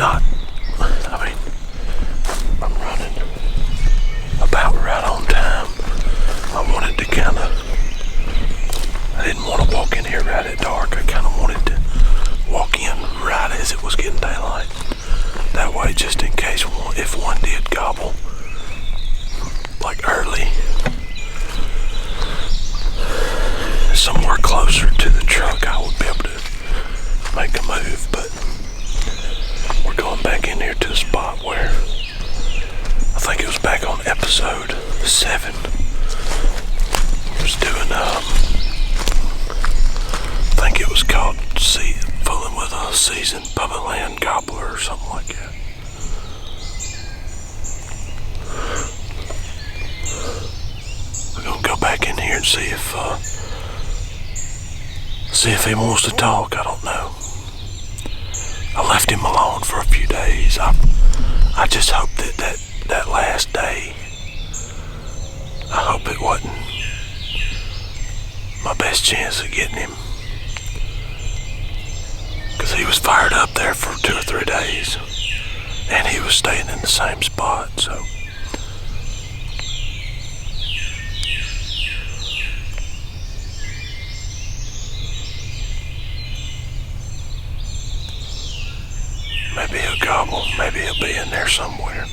not, I mean, I'm running about right on time. I wanted to I didn't want to walk in here right at dark. I kind of wanted to walk in right as it was getting daylight. That way, just in case if one did gobble, like early, somewhere closer to the truck, I would be able to make a move. But we're going back in here to a spot where I think it was back on episode 7. I was doing I think it was called Fooling with a Seasoned Public Land Gobbler or something like that. We're gonna go back in here and see if he wants to talk. I don't know. I left him alone for a few days. I just hope that last day, I hope it wasn't my best chance of getting him. Because he was fired up there for 2 or 3 days. And he was staying in the same spot, so. Maybe he'll gobble. Maybe he'll be in there somewhere.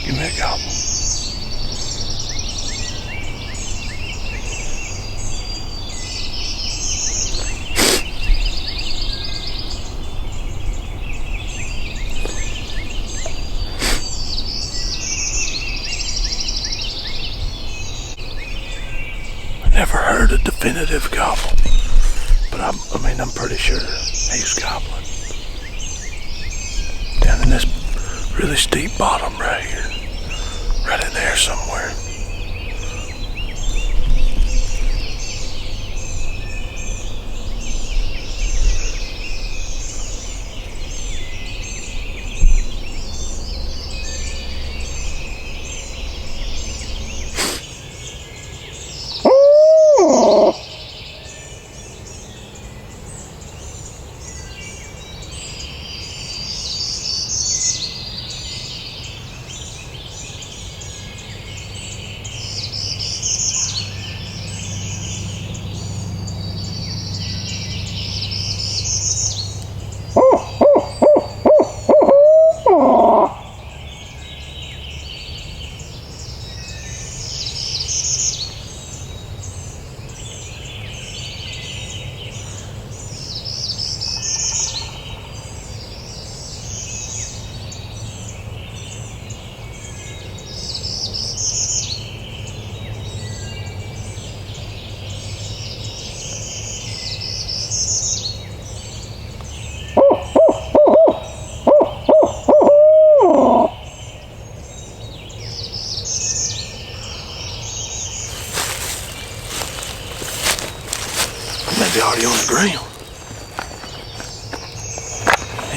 Give me a gobble. I never heard a definitive gobble, but I'm pretty sure he's gobbling. Down in this really steep bottom right here. Right in there somewhere.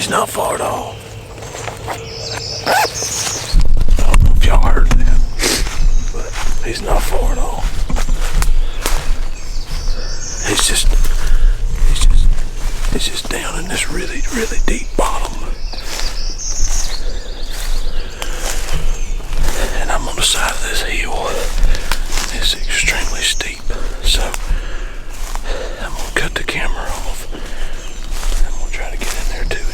He's not far at all. I don't know if y'all heard that, but he's not far at all. He's just down in this really, really deep bottom. And I'm on the side of this hill. It's extremely steep. So I'm gonna cut the camera off. I'm gonna try to get in there to him.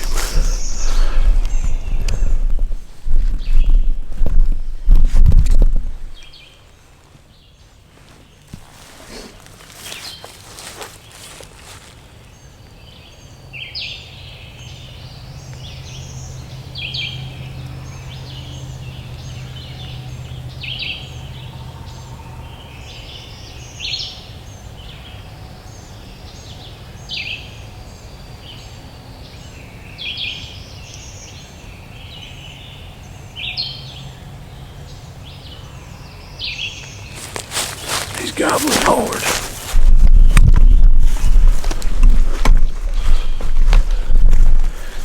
He's gobbling hard.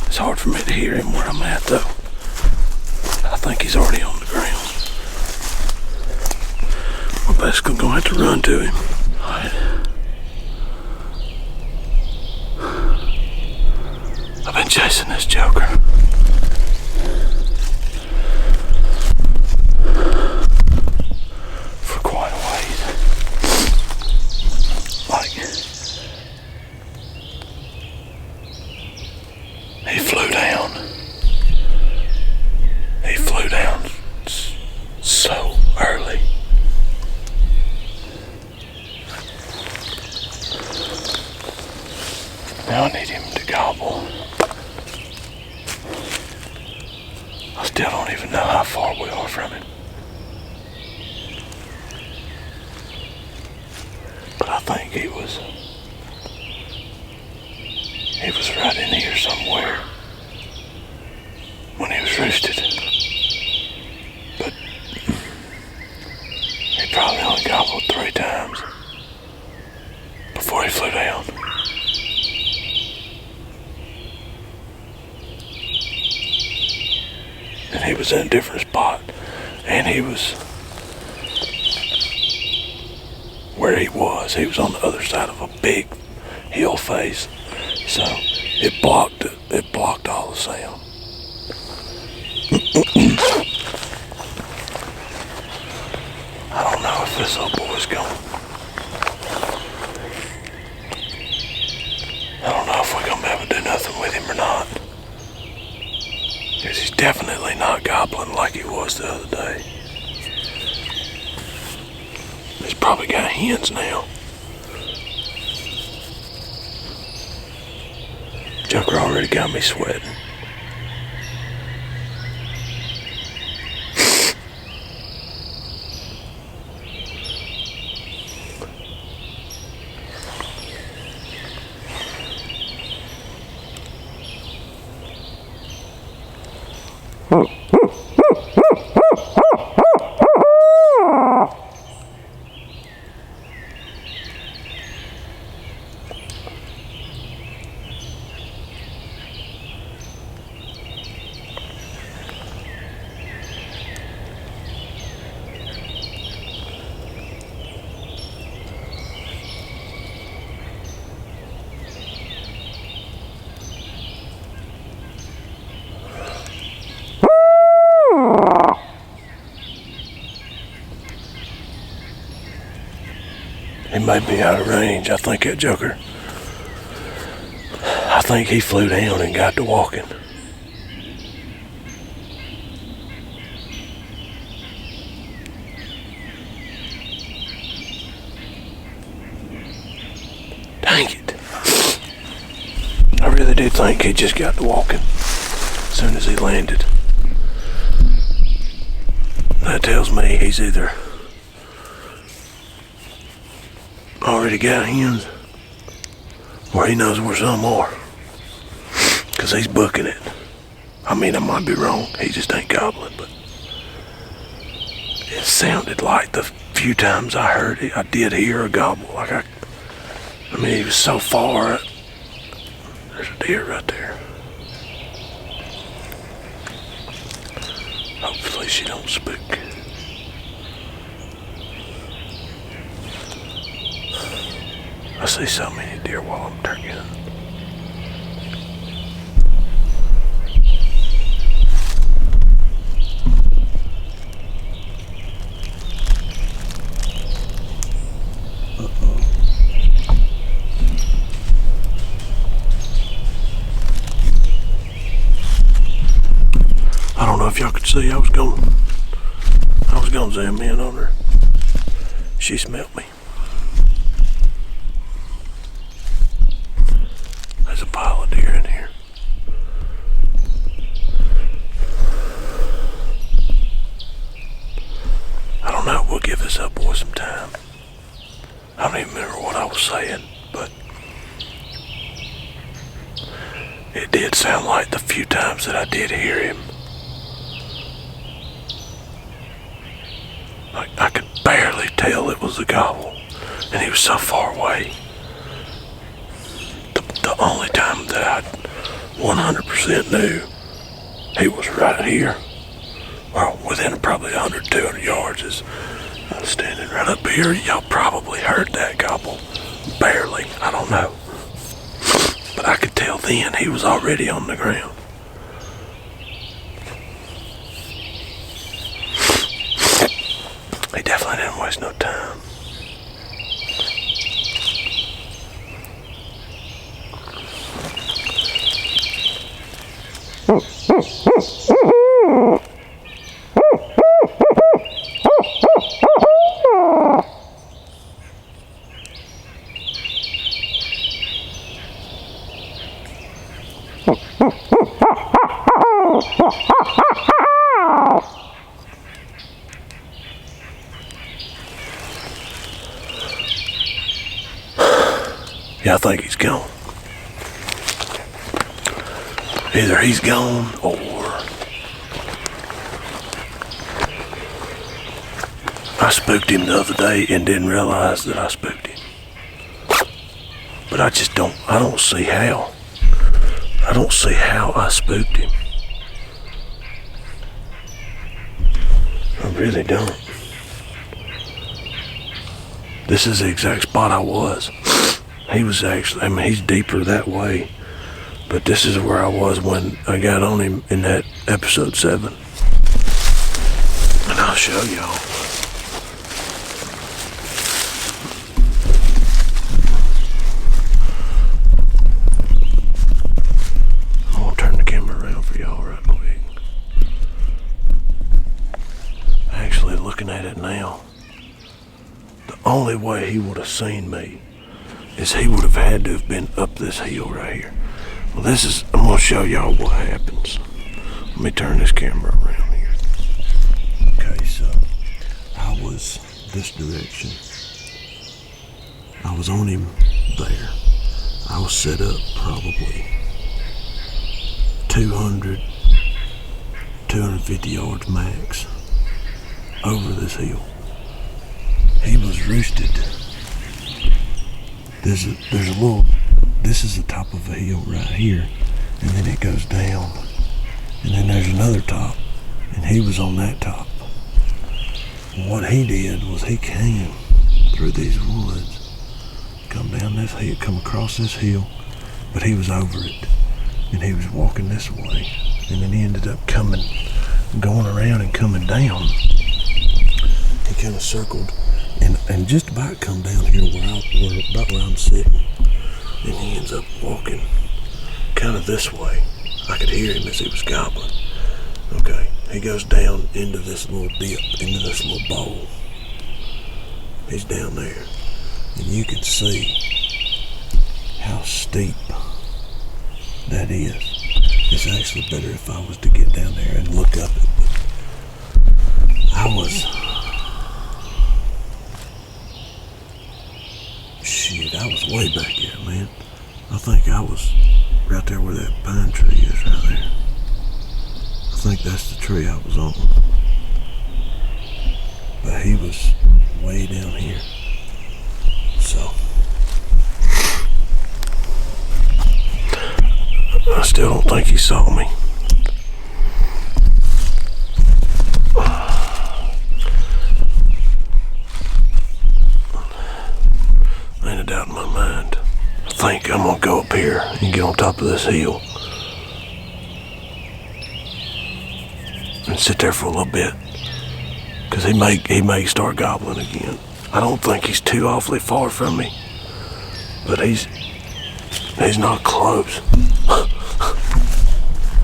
It's hard for me to hear him where I'm at though. I think he's already on the ground. We're basically going to have to run to him. Alright. I've been chasing this joker. He flew down. He flew down so early. Now I need him to gobble. I still don't even know how far we are from him. But I think he was right in here somewhere when he was roosted. But he probably only gobbled 3 times before he flew down. And he was in a different spot. And he was where he was. He was on the other side of a big hill face. So it blocked all the sound. I don't know if this old boy's going. I don't know if we're gonna be able to do nothing with him or not. Because he's definitely not gobbling like he was the other day. He's probably got hens now. Joker already got me sweating. He might be out of range. I think that joker, I think he flew down and got to walking. Dang it. I really do think he just got to walking as soon as he landed. That tells me he's either already got hens or he knows where some are, because he's booking it. I mean, I might be wrong. He just ain't gobbling, but it sounded like the few times I heard it, I did hear a gobble. Like I mean, he was so far. There's a deer right there. Hopefully she don't spook. I see so many deer while I'm turkey hunting. I don't know if y'all could see, I was gonna zoom in on her. She smelled me. There's a pile of deer in here. I don't know, we'll give this up boy some time. I don't even remember what I was saying, but it did sound like the few times that I did hear him. I could barely tell it was a gobble, and he was so far away. The only time that I 100% knew he was right here, well, within probably 100, 200 yards, is I was standing right up here. Y'all probably heard that gobble, barely, I don't know. But I could tell then he was already on the ground. He definitely didn't waste no time. Yeah, I think he's gone. Either he's gone or I spooked him the other day and didn't realize that I spooked him. But I don't see how. I don't see how I spooked him. I really don't. This is the exact spot I was. He was actually, he's deeper that way, but this is where I was when I got on him in that episode 7. And I'll show y'all. I'm gonna turn the camera around for y'all right quick. Actually, looking at it now, the only way he would have seen me is he would have had to have been up this hill right here. Well, I'm gonna show y'all what happens. Let me turn this camera around here. Okay, so I was this direction. I was on him there. I was set up probably 250 yards max over this hill. He was roosted. There's a little, this is the top of a hill right here, and then it goes down, and then there's another top, and he was on that top. What he did was he came through these woods, come down this hill, come across this hill, but he was over it, and he was walking this way, and then he ended up going around and coming down. He kind of circled and just about come down here about where I'm sitting, and he ends up walking kind of this way. I could hear him as he was gobbling. Okay, he goes down into this little dip, into this little bowl. He's down there, and you can see how steep that is. It's actually better if I was to get down there and look up it. I was way back here, man. I think I was right there where that pine tree is right there. I think that's the tree I was on. But he was way down here. So I still don't think he saw me. think I'm gonna go up here and get on top of this hill and sit there for a little bit, because he may start gobbling again. I don't think he's too awfully far from me, but he's not close.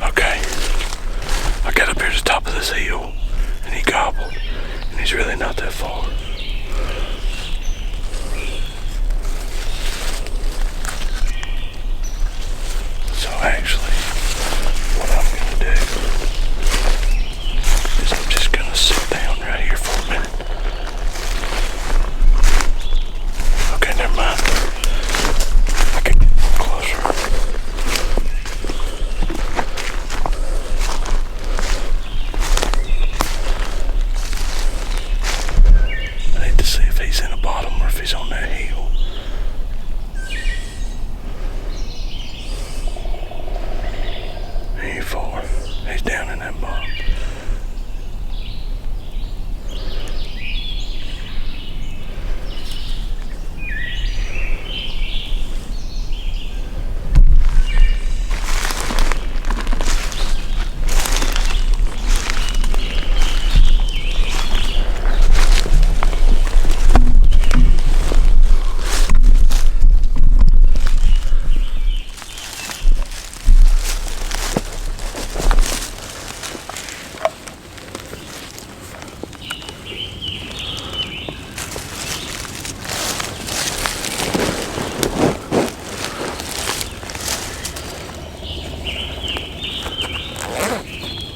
Okay, I got up here to the top of this hill and he gobbled, and he's really not that far. So actually, what I'm gonna do is I'm just gonna sit down right here for a minute. Okay, never mind. I can get closer. I need to see if he's in the bottom or if he's on that hill. He ain't far. He's down in that bottom.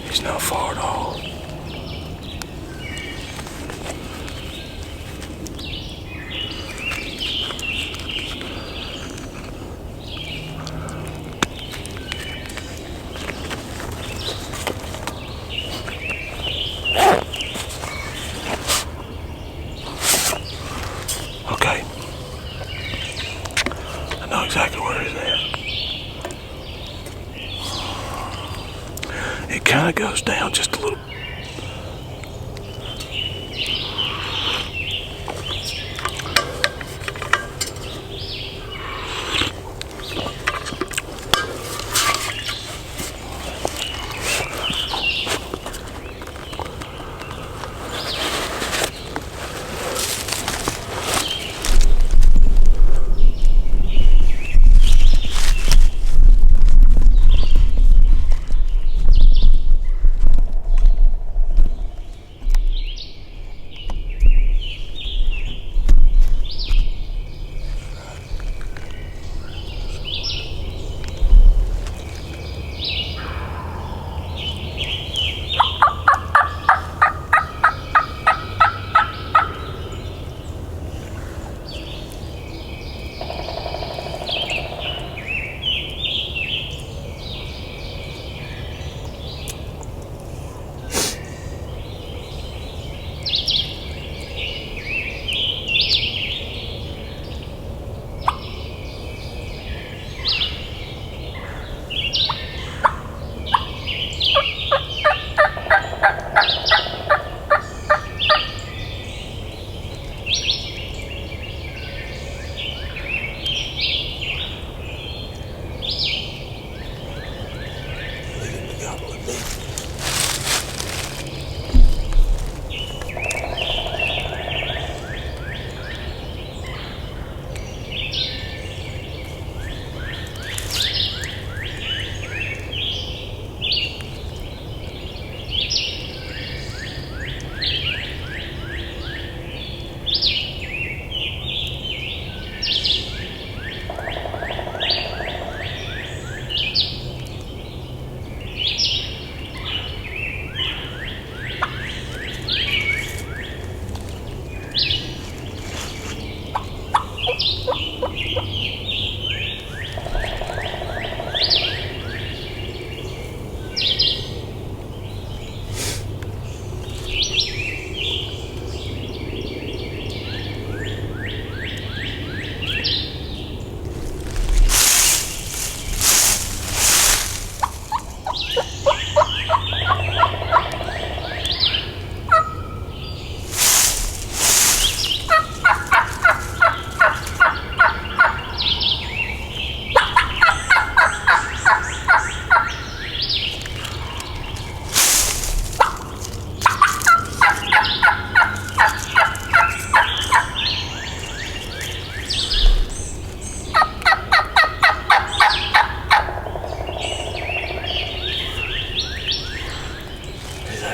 He's not far at all. Okay. I know exactly where he's at. It kind of goes down just a little.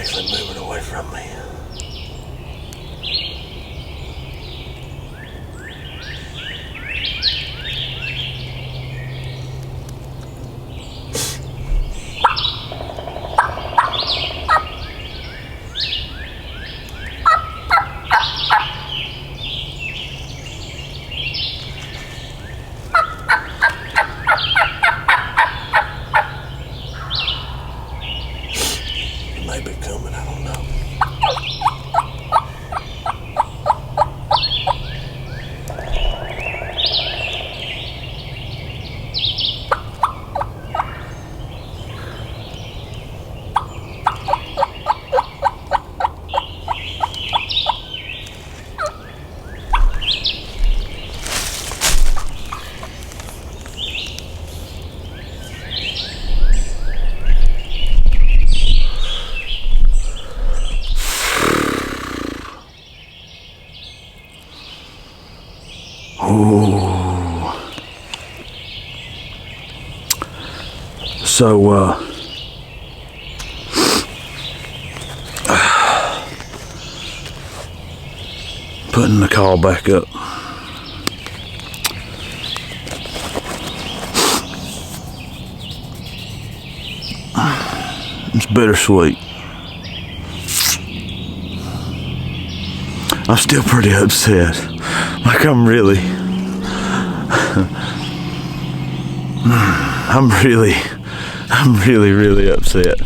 actually moving away from me. Maybe coming, I don't know. Ooh. So, putting the call back up. It's bittersweet. I'm still pretty upset. Like I'm really upset.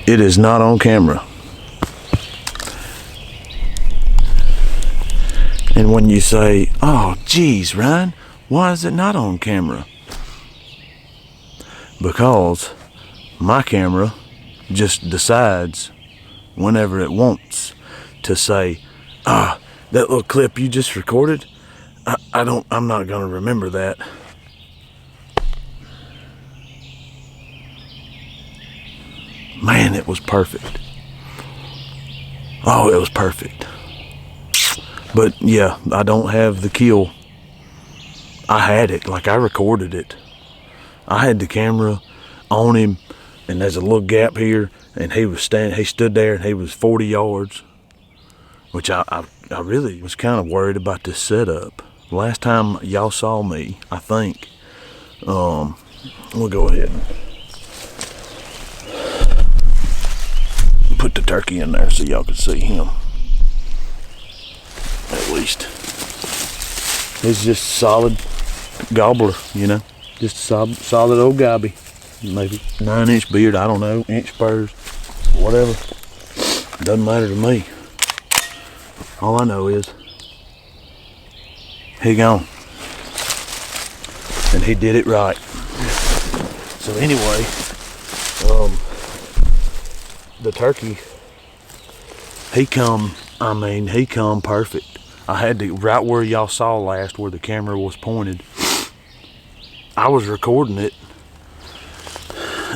It is not on camera. And when you say, oh geez, Ryan, why is it not on camera? Because my camera just decides whenever it wants to say, that little clip you just recorded, I'm not gonna remember that. Man, it was perfect. Oh, it was perfect. But yeah, I don't have the kill. I had it, like I recorded it. I had the camera on him, and there's a little gap here, and he stood there, and he was 40 yards, which I really was kind of worried about this setup. Last time y'all saw me, I think, we'll go ahead and put the turkey in there so y'all can see him. At least. He's just a solid gobbler, you know. Just a solid old gobby. Maybe 9-inch beard, I don't know, inch spurs, whatever. Doesn't matter to me. All I know is he gone. And he did it right. So anyway, the turkey, he come perfect. I had to, right where y'all saw last, where the camera was pointed, I was recording it,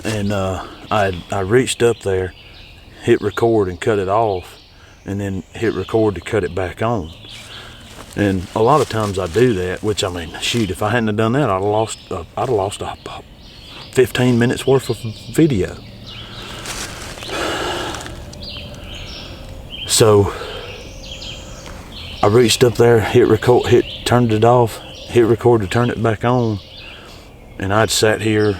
and I reached up there, hit record and cut it off, and then hit record to cut it back on. And a lot of times I do that, which, I mean, shoot, if I hadn't have done that, I'd have lost 15 minutes worth of video. So I reached up there, hit record, turned it off, hit record to turn it back on. And I sat here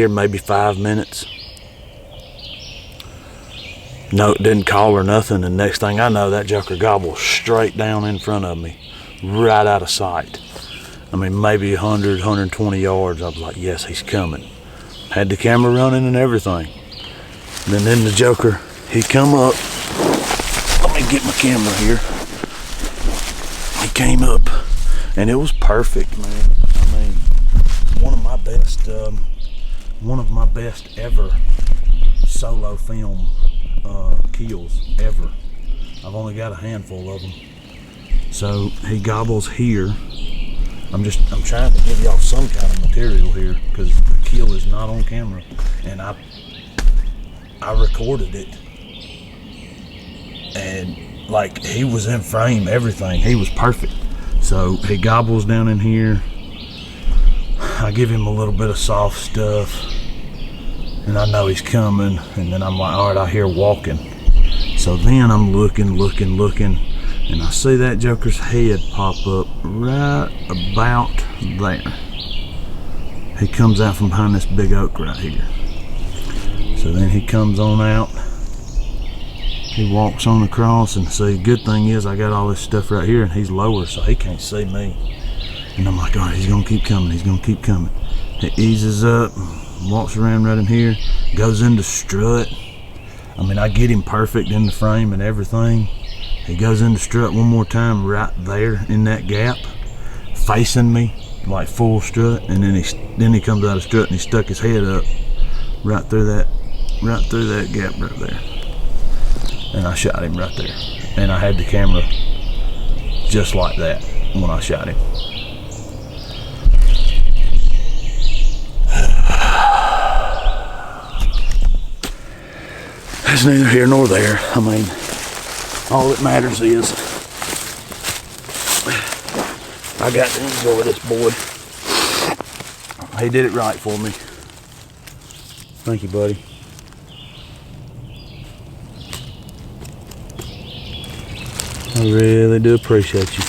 maybe 5 minutes. No, it didn't call or nothing. And next thing I know, that joker gobbled straight down in front of me, right out of sight. I mean, maybe 100, 120 yards. I was like, yes, he's coming. Had the camera running and everything. And then the joker, he come up. Let me get my camera here. He came up. And it was perfect, man. I mean, one of my best ever solo film kills ever. I've only got a handful of them. So he gobbles here. I'm trying to give y'all some kind of material here, because the kill is not on camera, and I recorded it, and like he was in frame, everything. He was perfect. So he gobbles down in here. I give him a little bit of soft stuff, and I know he's coming, and then I'm like, all right, I hear walking. So then I'm looking, and I see that joker's head pop up right about there. He comes out from behind this big oak right here. So then he comes on out. He walks on across, and see, good thing is I got all this stuff right here, and he's lower, so he can't see me. And I'm like, all right, he's gonna keep coming, he's gonna keep coming. He eases up, walks around right in here, goes into strut. I mean, I get him perfect in the frame and everything. He goes into strut one more time right there in that gap, facing me, like full strut, and then he comes out of strut and he stuck his head up right through that gap right there. And I shot him right there. And I had the camera just like that when I shot him. That's neither here nor there. I mean, all that matters is I got to enjoy this boy. He did it right for me. Thank you, buddy. I really do appreciate you.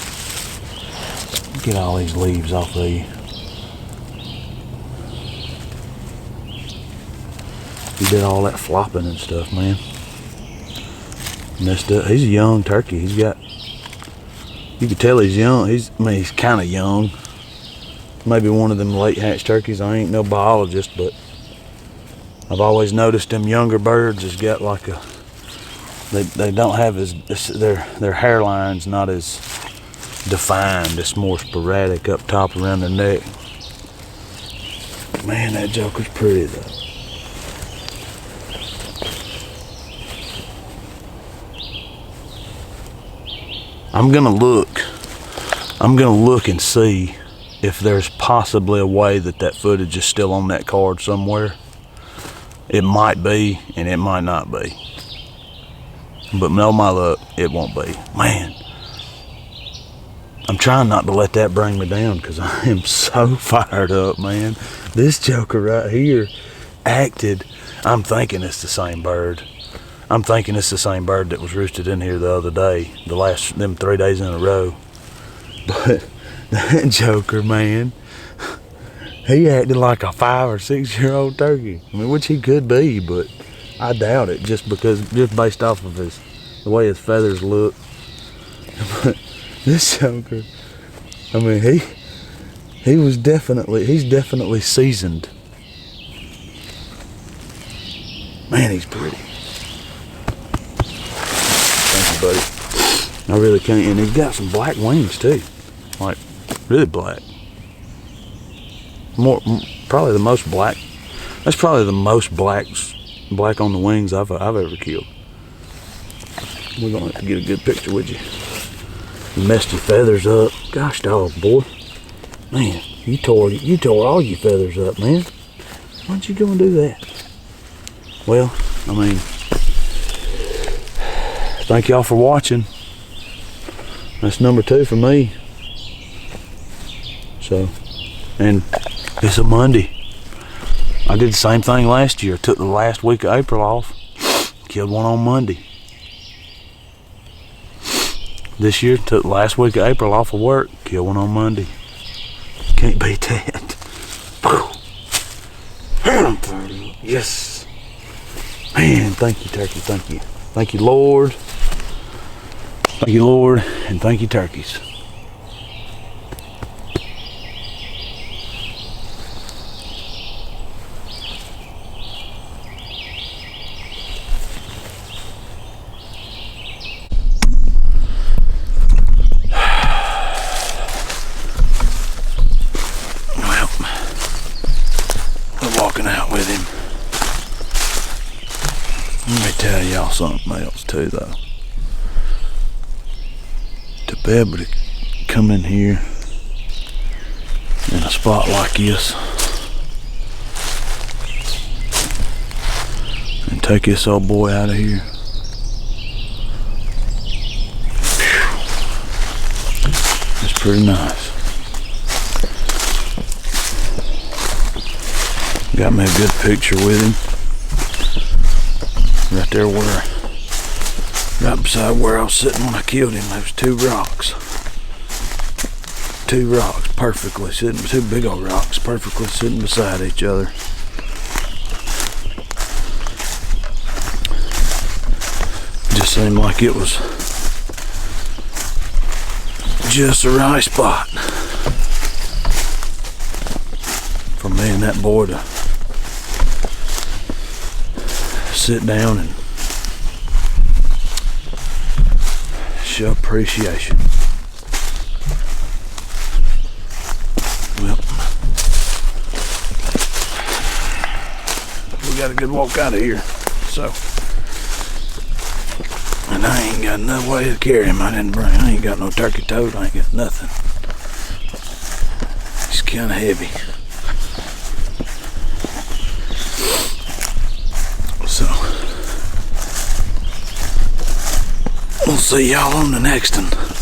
Get all these leaves off of you. He did all that flopping and stuff, man. Messed up. He's a young turkey. He's got, you can tell he's young. He's kind of young. Maybe one of them late hatch turkeys. I ain't no biologist, but I've always noticed them younger birds has got like a, they don't have as, their hairline's not as defined. It's more sporadic up top around their neck. Man, that joker's pretty though. I'm gonna look and see if there's possibly a way that footage is still on that card somewhere. It might be, and it might not be. But no, my luck, it won't be. Man, I'm trying not to let that bring me down because I am so fired up, man. This joker right here acted, I'm thinking it's the same bird. I'm thinking it's the same bird that was roosted in here the other day, them 3 days in a row. But that joker, man, he acted like a 5 or 6 year old turkey. I mean, which he could be, but I doubt it just based off of the way his feathers look. But this joker, I mean, he's definitely seasoned. Man, he's pretty. Thank you, buddy. I really can't, and he's got some black wings too, like really black. Probably the most black. That's probably the most black on the wings I've ever killed. We're gonna have to get a good picture with you. You messed your feathers up. Gosh dog, boy. Man, you tore all your feathers up, man. Why don't you go and do that? Well, I mean, thank y'all for watching. That's number 2 for me. So, and it's a Monday. I did the same thing last year. Took the last week of April off. Killed one on Monday. This year, took the last week of April off of work. Killed one on Monday. Can't beat that. Yes. Man, thank you, turkey. Thank you. Thank you, Lord. Thank you, Lord. And thank you, turkeys. Tell y'all something else too though. To be able to come in here in a spot like this and take this old boy out of here pretty nice. Got me a good picture with him. Right there right beside where I was sitting when I killed him, there was two rocks. Two rocks perfectly sitting, two big old rocks perfectly sitting beside each other. Just seemed like it was just the right spot for me and that boy to sit down and show appreciation. Well, we got a good walk out of here, so. And I ain't got no way to carry him. I ain't got no turkey toad. I ain't got nothing. It's kind of heavy. So, we'll see y'all on the next one.